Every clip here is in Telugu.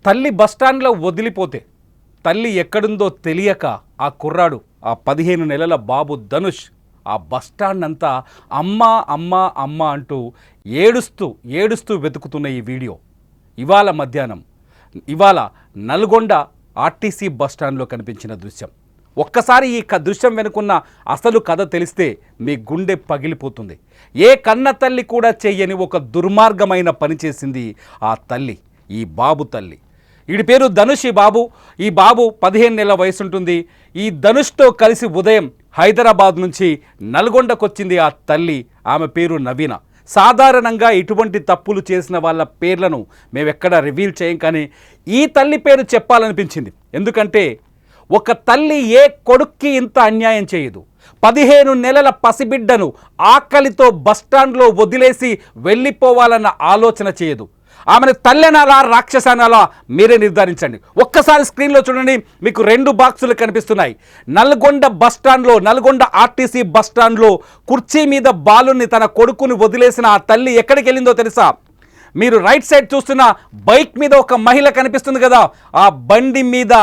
తల్లి బస్టాండ్లో వదిలిపోతే తల్లి ఎక్కడుందో తెలియక ఆ కుర్రాడు ఆ 15 నెలల బాబు ధనుష్ ఆ బస్టాండ్ అంతా అమ్మా అమ్మా అమ్మ అంటూ ఏడుస్తూ వెతుకుతున్న ఈ వీడియో ఇవాళ మధ్యాహ్నం నల్గొండ ఆర్టీసీ బస్టాండ్లో కనిపించిన దృశ్యం. ఒక్కసారి ఈ దృశ్యం వెనుకున్న అసలు కథ తెలిస్తే మీ గుండె పగిలిపోతుంది. ఏ కన్న తల్లి కూడా చెయ్యని ఒక దుర్మార్గమైన పని చేసింది ఆ తల్లి, ఈ బాబు తల్లి. వీడి పేరు ధనుష్. ఈ బాబు 15 నెలల వయసు ఉంటుంది. ఈ ధనుష్తో కలిసి ఉదయం హైదరాబాద్ నుంచి నల్గొండకు వచ్చింది ఆ తల్లి. ఆమె పేరు నవీన. సాధారణంగా ఇటువంటి తప్పులు చేసిన వాళ్ళ పేర్లను మేమెక్కడ రివీల్ చేయం, కానీ ఈ తల్లి పేరు చెప్పాలనిపించింది. ఎందుకంటే ఒక తల్లి ఏ కొడుక్కి ఇంత అన్యాయం చేయదు. 15 నెలల పసిబిడ్డను ఆకలితో బస్టాండ్లో వదిలేసి వెళ్ళిపోవాలన్న ఆలోచన చేయదు. ఆమెను తల్లెనాలా రాక్షసనాలా మీరే నిర్ధారించండి. ఒక్కసారి స్క్రీన్లో చూడండి, మీకు 2 బాక్సులు కనిపిస్తున్నాయి. నల్గొండ ఆర్టీసీ బస్టాండ్లో కుర్చీ మీద బాలుని తన కొడుకుని వదిలేసిన ఆ తల్లి ఎక్కడికి వెళ్ళిందో తెలుసా? మీరు రైట్ సైడ్ చూస్తున్న బైక్ మీద ఒక మహిళ కనిపిస్తుంది కదా, ఆ బండి మీద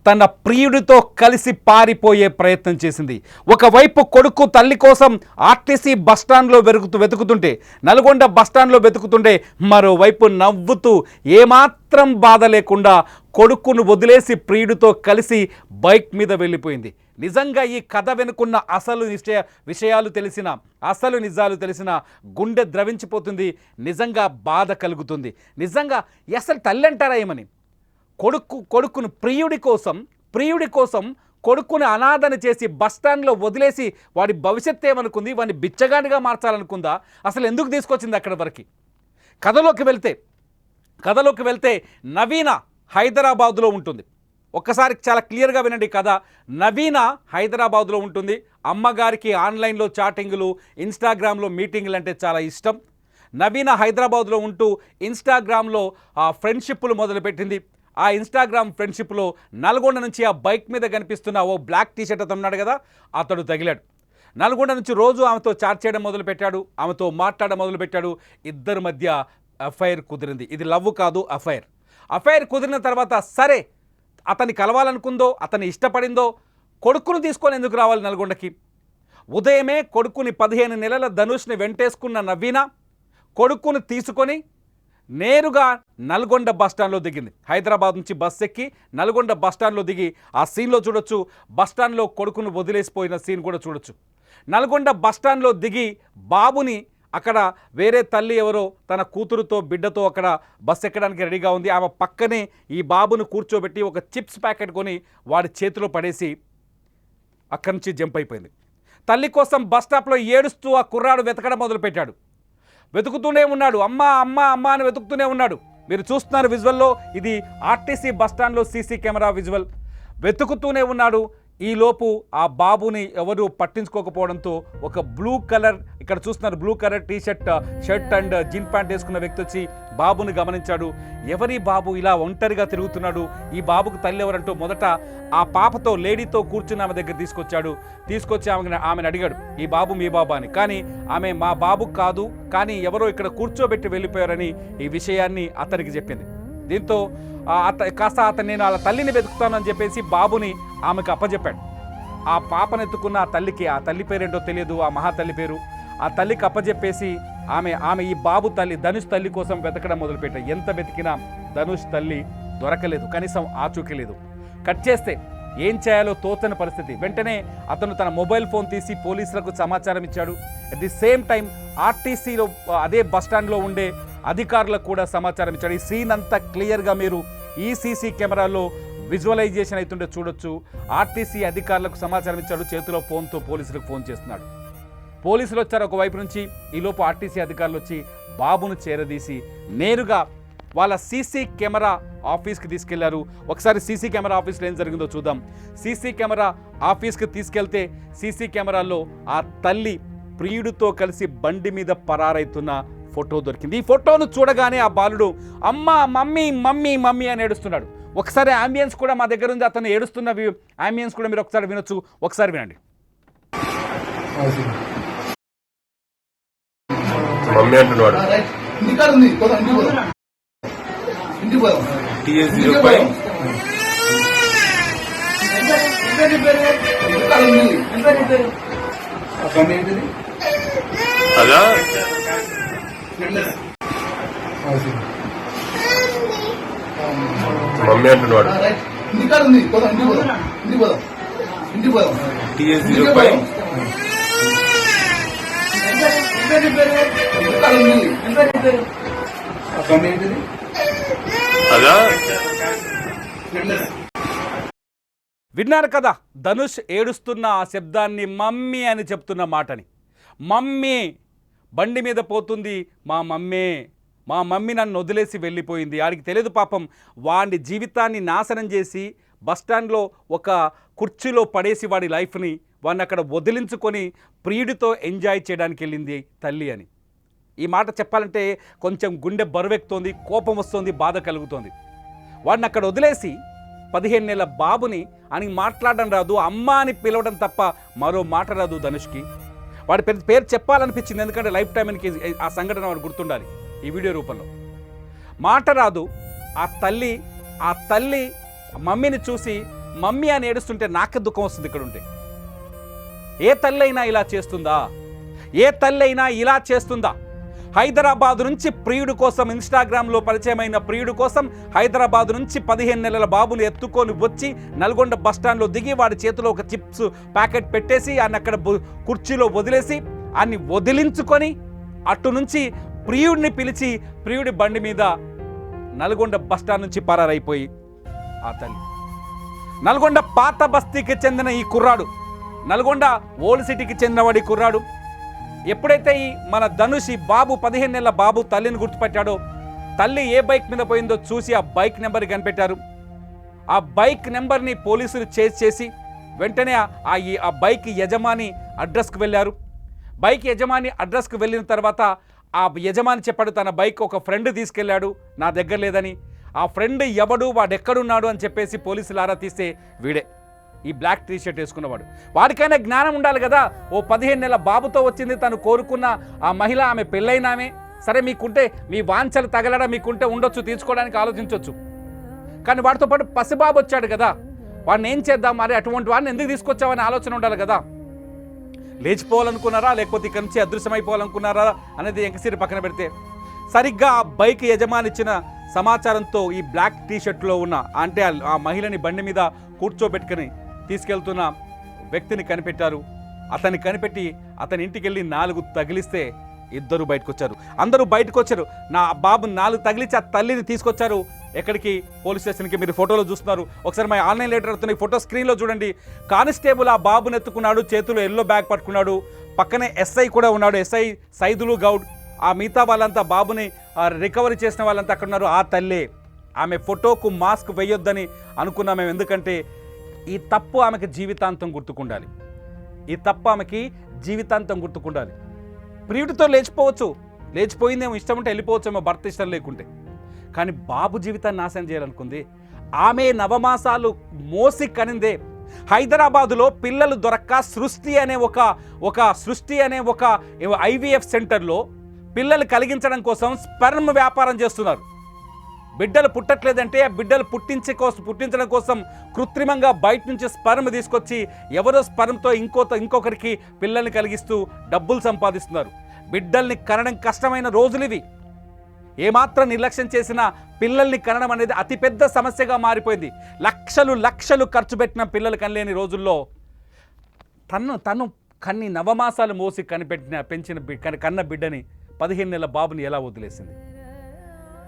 తన ప్రియుడితో కలిసి పారిపోయే ప్రయత్నం చేసింది. ఒకవైపు కొడుకు తల్లి కోసం ఆర్టీసీ బస్టాండ్లో వెతుకుతుంటే, నల్గొండ బస్టాండ్లో వెతుకుతుంటే, మరోవైపు నవ్వుతూ ఏమాత్రం బాధ లేకుండా కొడుకును వదిలేసి ప్రియుడితో కలిసి బైక్ మీద వెళ్ళిపోయింది. నిజంగా ఈ కథ వెనుకున్న అసలు నిజాలు తెలిసిన గుండె ద్రవించిపోతుంది. నిజంగా బాధ కలుగుతుంది. నిజంగా అసలు తల్లి అంటారా ఏమని? కొడుకును ప్రియుడి కోసం కొడుకుని అనాథన చేసి బస్టాండ్లో వదిలేసి వాడి భవిష్యత్తు ఏమనుకుంది? వాడిని బిచ్చగానిగా మార్చాలనుకుందా? అసలు ఎందుకు తీసుకొచ్చింది అక్కడ వరకు? కథలోకి వెళ్తే నవీన హైదరాబాదులో ఉంటుంది. ఒక్కసారి చాలా క్లియర్గా వినండి కథ. నవీన హైదరాబాదులో ఉంటుంది. అమ్మగారికి ఆన్లైన్లో చాటింగులు, ఇన్స్టాగ్రామ్లో మీటింగులు అంటే చాలా ఇష్టం. నవీన హైదరాబాదులో ఉంటూ ఇన్స్టాగ్రామ్లో ఫ్రెండ్షిప్లు మొదలుపెట్టింది. ఆ ఇన్స్టాగ్రామ్ ఫ్రెండ్షిప్లో నల్గొండ నుంచి ఆ బైక్ మీద కనిపిస్తున్న ఓ బ్లాక్ టీషర్ట్ అతను ఉన్నాడు కదా, అతడు తగిలాడు. నల్గొండ నుంచి రోజు ఆమెతో చాట్ చేయడం మొదలుపెట్టాడు, ఆమెతో మాట్లాడడం మొదలుపెట్టాడు. ఇద్దరి మధ్య అఫైర్ కుదిరింది. ఇది లవ్ కాదు, అఫైర్ కుదిరిన తర్వాత సరే అతన్ని కలవాలనుకుందో, అతన్ని ఇష్టపడిందో, కొడుకును తీసుకొని ఎందుకు రావాలి నల్గొండకి? ఉదయమే కొడుకుని 15 నెలల ధనుష్ని వెంటేసుకున్న నవీన కొడుకును తీసుకొని నేరుగా నల్గొండ బస్టాండ్లో దిగింది. హైదరాబాద్ నుంచి బస్ ఎక్కి నల్గొండ బస్టాండ్లో దిగి ఆ సీన్లో చూడొచ్చు. బస్టాండ్లో కొడుకును వదిలేసిపోయిన సీన్ కూడా చూడొచ్చు. నల్గొండ బస్టాండ్లో దిగి బాబుని అక్కడ వేరే తల్లి ఎవరో తన కూతురుతో బిడ్డతో అక్కడ బస్ ఎక్కడానికి రెడీగా ఉంది. ఆమె పక్కనే ఈ బాబును కూర్చోబెట్టి ఒక చిప్స్ ప్యాకెట్ కొని వాడి చేతిలో పడేసి అక్కడి నుంచి జంప్ అయిపోయింది. తల్లి కోసం బస్ స్టాప్లో ఏడుస్తూ ఆ కుర్రాడు వెతకడం మొదలుపెట్టాడు. వెతుకుతూనే ఉన్నాడు. అమ్మ అమ్మ అమ్మ అని వెతుకుతూనే ఉన్నాడు. మీరు చూస్తున్నారు విజువల్లో, ఇది ఆర్టీసీ బస్టాండ్లో సీసీ కెమెరా విజువల్. వెతుకుతూనే ఉన్నాడు. ఈలోపు ఆ బాబుని ఎవరు పట్టించుకోకపోవడంతో ఒక బ్లూ కలర్, ఇక్కడ చూస్తున్నారు blue colour shirt and jean pant వేసుకున్న వ్యక్తి వచ్చి బాబుని గమనించాడు. ఎవరి బాబు ఇలా ఒంటరిగా తిరుగుతున్నాడు, ఈ బాబుకు తల్లి ఎవరంటూ మొదట ఆ పాపతో లేడీతో కూర్చుని ఆమె దగ్గర తీసుకొచ్చి ఆమెను అడిగాడు, ఈ బాబు మీ బాబా అని. కానీ ఆమె మా బాబు కాదు, కానీ ఎవరో ఇక్కడ కూర్చోబెట్టి వెళ్ళిపోయారని ఈ విషయాన్ని అతనికి చెప్పింది. దీంతో నేను వాళ్ళ తల్లిని వెతుకుతానని చెప్పేసి బాబుని ఆమెకు అప్పచెప్పాడు. ఆ పాపను ఎత్తుకున్న ఆ తల్లికి, ఆ తల్లి పేరేంటో తెలియదు, ఆ మహాతల్లి పేరు, ఆ తల్లికి అప్పచెప్పేసి ఆమె ఈ బాబు తల్లి ధనుష్ తల్లి కోసం వెతకడం మొదలుపెట్టాడు. ఎంత వెతికినా ధనుష్ తల్లి దొరకలేదు, కనీసం ఆచూకీ లేదు. కట్ చేస్తే ఏం చేయాలో తోచని పరిస్థితి. వెంటనే అతను తన మొబైల్ ఫోన్ తీసి పోలీసులకు సమాచారం ఇచ్చాడు. అట్ ది సేమ్ టైం ఆర్టీసీలో అదే బస్టాండ్లో ఉండే అధికారులకు కూడా సమాచారం ఇచ్చాడు. ఈ సీన్ అంతా క్లియర్గా మీరు ఈ సీసీ కెమెరాలో విజువలైజేషన్ అవుతుంటే చూడొచ్చు. ఆర్టీసీ అధికారులకు సమాచారం ఇచ్చాడు, చేతిలో ఫోన్తో పోలీసులకు ఫోన్ చేస్తున్నాడు. పోలీసులు వచ్చారు ఒకవైపు నుంచి. ఈలోపు ఆర్టీసీ అధికారులు వచ్చి బాబును చేరదీసి నేరుగా వాళ్ళ సీసీ కెమెరా ఆఫీస్కి తీసుకెళ్లారు. ఒకసారి సీసీ కెమెరా ఆఫీస్లో ఏం జరిగిందో చూద్దాం. సీసీ కెమెరా ఆఫీస్కి తీసుకెళ్తే సీసీ కెమెరాలో ఆ తల్లి ప్రియుడితో కలిసి బండి మీద పరారైతున్న ఫోటో దొరికింది. ఈ ఫోటోను చూడగానే ఆ బాలుడు అమ్మ మమ్మీ మమ్మీ మమ్మీ అని ఏడుస్తున్నాడు. ఒకసారి అంబియన్స్ కూడా మా దగ్గర ఉంది, అతను ఏడుస్తున్న అంబియన్స్ కూడా మీరు ఒకసారి వినొచ్చు. ఒకసారి వినండి. మమ్మీ అంటున్నాడు. TA05 అదా మమ్మీ అంటున్నాడు TA05 అదా విన్నారు కదా ధనుష్ ఏడుస్తున్న ఆ శబ్దాన్ని మమ్మీ అని చెప్తున్న మాటని. మమ్మీ బండి మీద పోతుంది, మా మమ్మీ నన్ను వదిలేసి వెళ్ళిపోయింది. ఆడికి తెలియదు పాపం, వాడి జీవితాన్ని నాశనం చేసి బస్టాండ్లో ఒక కుర్చీలో పడేసి వాడి లైఫ్ని వాడిని అక్కడ వదిలించుకొని ప్రియుడితో ఎంజాయ్ చేయడానికి వెళ్ళింది తల్లి అని. ఈ మాట చెప్పాలంటే కొంచెం గుండె బరువెక్కుతోంది, కోపం వస్తుంది, బాధ కలుగుతోంది. వాడిని అక్కడ వదిలేసి 15 నెలల బాబుని అని మాట్లాడడం రాదు, అమ్మ అని పిలవడం తప్ప మరో మాట రాదు ధనుష్కి. వాడి పేరు చెప్పాలనిపించింది, ఎందుకంటే లైఫ్ టైంకి ఆ సంఘటన వాడు గుర్తుండాలి ఈ వీడియో రూపంలో. మాట రాదు. ఆ తల్లి మమ్మీని చూసి మమ్మీ అని ఏడుస్తుంటే నాకే దుఃఖం వస్తుంది ఇక్కడ ఉంటే. ఏ తల్లి అయినా ఇలా చేస్తుందా? ఏ తల్లి అయినా ఇలా చేస్తుందా? హైదరాబాద్ నుంచి ప్రియుడు కోసం, ఇన్స్టాగ్రామ్లో పరిచయమైన ప్రియుడు కోసం హైదరాబాద్ నుంచి 15 నెలల బాబుని ఎత్తుకొని వచ్చి నల్గొండ బస్టాండ్లో దిగి వాడి చేతిలో ఒక చిప్స్ ప్యాకెట్ పెట్టేసి ఆయన అక్కడ కుర్చీలో వదిలేసి ఆయన్ని వదిలించుకొని అటు నుంచి ప్రియుడిని పిలిచి ప్రియుడి బండి మీద నల్గొండ బస్టాండ్ నుంచి పరారైపోయి ఆ తల్లి. నల్గొండ పాత బస్తీకి చెందిన ఈ కుర్రాడు, నల్గొండ ఓల్డ్ సిటీకి చెందినవాడి కుర్రాడు ఎప్పుడైతే ఈ మన ధనుష్ ఈ బాబు 15 నెలల బాబు తల్లిని గుర్తుపెట్టాడో, తల్లి ఏ బైక్ మీద పోయిందో చూసి ఆ బైక్ నెంబర్ కనిపెట్టారు. ఆ బైక్ నెంబర్ని పోలీసులు చేసి వెంటనే ఆ బైక్ యజమాని అడ్రస్కి వెళ్ళారు. బైక్ యజమాని అడ్రస్కి వెళ్ళిన తర్వాత ఆ యజమాని చెప్పాడు తన బైక్ ఒక ఫ్రెండ్ తీసుకెళ్ళాడు, నా దగ్గర లేదని. ఆ ఫ్రెండ్ ఎవడు, వాడు ఎక్కడున్నాడు అని చెప్పేసి పోలీసులు ఆరా తీస్తే వీడే, ఈ బ్లాక్ టీ షర్ట్ వేసుకున్నవాడు. వాడికైనా జ్ఞానం ఉండాలి కదా. ఓ 15 నెలల బాబుతో వచ్చింది, తను కోరుకున్న ఆ మహిళ, ఆమె పెళ్ళైనామే. సరే మీకుంటే మీ వాంఛలు తగలడా మీకుంటే ఉండొచ్చు, తీసుకోవడానికి ఆలోచించవచ్చు. కానీ వాడితో పాటు పసిబాబు వచ్చాడు కదా, వాడిని ఏం చేద్దాం, మరి అటువంటి వాడిని ఎందుకు తీసుకొచ్చావని ఆలోచన ఉండాలి కదా. లేచిపోవాలనుకున్నారా లేకపోతే ఇక్కడి నుంచి అదృశ్యమైపోవాలనుకున్నారా అనేది ఎంకసిరి పక్కన పెడితే, సరిగ్గా ఆ బైక్ యజమాని ఇచ్చిన సమాచారంతో ఈ బ్లాక్ టీ షర్ట్లో ఉన్న అంటే ఆ మహిళని బండి మీద కూర్చోబెట్టుకుని తీసుకెళ్తున్న వ్యక్తిని కనిపెట్టారు. అతన్ని కనిపెట్టి అతని ఇంటికి వెళ్ళి 4 తగిలిస్తే ఇద్దరు బయటకు వచ్చారు. అందరూ బయటకు వచ్చారు. నా బాబు 4 తగిలించి ఆ తల్లిని తీసుకొచ్చారు. ఎక్కడికి? పోలీస్ స్టేషన్కి. మీరు ఫోటోలో చూస్తున్నారు. ఒకసారి మా ఆన్లైన్ లెటర్ అవుతున్నాయి, ఫోటో స్క్రీన్లో చూడండి. కానిస్టేబుల్ ఆ బాబుని ఎత్తుకున్నాడు, చేతిలో ఎల్లో బ్యాగ్ పట్టుకున్నాడు. పక్కనే ఎస్ఐ కూడా ఉన్నాడు, ఎస్ఐ సైదులు గౌడ్. ఆ మిగతా వాళ్ళంతా బాబుని రికవరీ చేసిన వాళ్ళంతా అక్కడ ఉన్నారు. ఆ తల్లే. ఆమె ఫోటోకు మాస్క్ వేయొద్దని అనుకున్నాం మేము, ఎందుకంటే ఈ తప్పు ఆమెకి జీవితాంతం గుర్తుకుండాలి. ఈ తప్పు ఆమెకి జీవితాంతం గుర్తుకుండాలి. ప్రియుడితో లేచిపోవచ్చు, లేచిపోయిందేమో, ఇష్టం ఉంటే వెళ్ళిపోవచ్చేమో భర్త ఇష్టం లేకుంటే. కానీ బాబు జీవితాన్ని నాశనం చేయాలనుకుంది. ఆమె నవమాసాలు మోసి కనిందే. హైదరాబాదులో పిల్లలు దొరక్క సృష్టి అనే ఒక ఐవీఎఫ్ సెంటర్లో పిల్లలు కలిగించడం కోసం స్పెర్మ్ వ్యాపారం చేస్తున్నారు. బిడ్డలు పుట్టట్లేదంటే ఆ బిడ్డలు పుట్టించడం కోసం కృత్రిమంగా బయట నుంచి స్పెర్మ్ తీసుకొచ్చి ఎవరో స్పెర్మ్తో ఇంకొకరికి పిల్లల్ని కలిగిస్తూ డబ్బులు సంపాదిస్తున్నారు. బిడ్డల్ని కనడం కష్టమైన రోజులు ఇవి. ఏమాత్రం నిర్లక్ష్యం చేసినా పిల్లల్ని కనడం అనేది అతిపెద్ద సమస్యగా మారిపోయింది. లక్షలు ఖర్చు పెట్టిన పిల్లలు కనలేని రోజుల్లో తను కన్ని నవమాసాలు మోసి కన్న బిడ్డని 15 నెలల బాబుని ఎలా వదిలేసింది?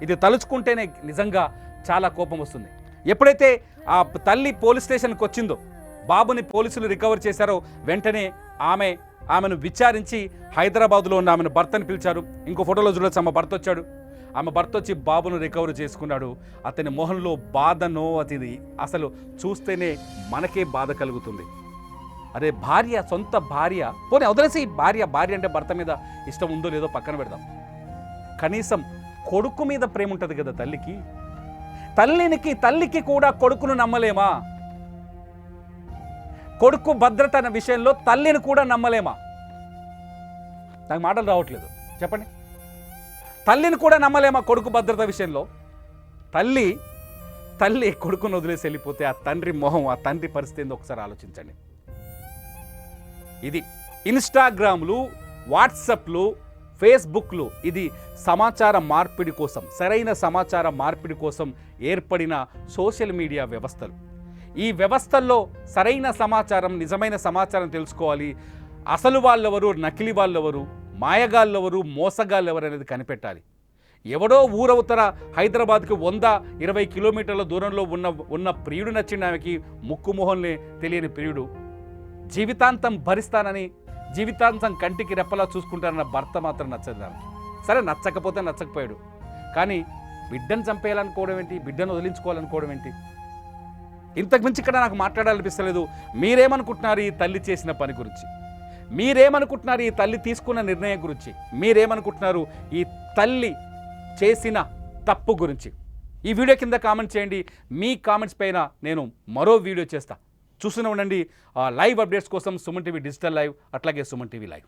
ఇది తలుచుకుంటేనే నిజంగా చాలా కోపం వస్తుంది. ఎప్పుడైతే ఆ తల్లి పోలీస్ స్టేషన్కి వచ్చిందో, బాబుని పోలీసులు రికవర్ చేశారో, వెంటనే ఆమెను విచారించి హైదరాబాద్లో ఉన్న ఆమెను భర్తని పిలిచారు. ఇంకో ఫోటోలో చూడొచ్చు, ఆమె భర్త వచ్చాడు. ఆమె భర్త వచ్చి బాబును రికవర్ చేసుకున్నాడు. అతని మొహంలో బాధనో అది అసలు చూస్తేనే మనకే బాధ కలుగుతుంది. అరే భార్య, సొంత భార్య, పోనీ వదిలేసి భార్య అంటే భర్త మీద ఇష్టం ఉందో లేదో పక్కన పెడదాం. కనీసం కొడుకు మీద ప్రేమ ఉంటుంది కదా తల్లికి. తల్లికి కూడా కొడుకును నమ్మలేమా? కొడుకు భద్రత అనే విషయంలో తల్లిని కూడా నమ్మలేమా? నాకు మాటలు రావట్లేదు, చెప్పండి. తల్లిని కూడా నమ్మలేమా కొడుకు భద్రత విషయంలో? తల్లి తల్లి కొడుకును వదిలేసి వెళ్ళిపోతే ఆ తండ్రి మొహం, ఆ తండ్రి పరిస్థితి ఏందో ఒకసారి ఆలోచించండి. ఇది ఇన్స్టాగ్రామ్లు, వాట్సప్లు, ఫేస్బుక్లు ఇది సమాచార మార్పిడి కోసం, సరైన సమాచార మార్పిడి కోసం ఏర్పడిన సోషల్ మీడియా వ్యవస్థలు. ఈ వ్యవస్థల్లో సరైన సమాచారం, నిజమైన సమాచారం తెలుసుకోవాలి. అసలు వాళ్ళెవరు, నకిలీ వాళ్ళెవరు, మాయగాళ్ళెవరు, మోసగాళ్ళెవరు అనేది కనిపెట్టాలి. ఎవడో ఊరవుతర హైదరాబాద్కి 120 కిలోమీటర్ల దూరంలో ఉన్న ప్రియుడు నచ్చిన ఆమెకి ముక్కుమొహంలే తెలియని ప్రియుడు, జీవితాంతం భరిస్తానని, జీవితాంతం కంటికి రెప్పలా చూసుకుంటారన్న భర్త మాత్రం నచ్చదు దానికి. సరే, నచ్చకపోతే నచ్చకపోయాడు, కానీ బిడ్డను చంపేయాలనుకోవడం ఏంటి, బిడ్డను వదిలించుకోవాలనుకోవడం ఏంటి? ఇంతకుమించి ఇక్కడ నాకు మాట్లాడాలనిపిస్తలేదు. మీరేమనుకుంటున్నారు ఈ తల్లి చేసిన పని గురించి? మీరేమనుకుంటున్నారు ఈ తల్లి తీసుకున్న నిర్ణయం గురించి? మీరేమనుకుంటున్నారు ఈ తల్లి చేసిన తప్పు గురించి? ఈ వీడియో కింద కామెంట్ చేయండి. మీ కామెంట్స్ పైన నేను మరో వీడియో చేస్తా. చూస్తూనే ఉండండి లైవ్ అప్డేట్స్ కోసం సుమన్ టీవీ డిజిటల్ లైవ్, అట్లాగే సుమన్ టీవీ లైవ్.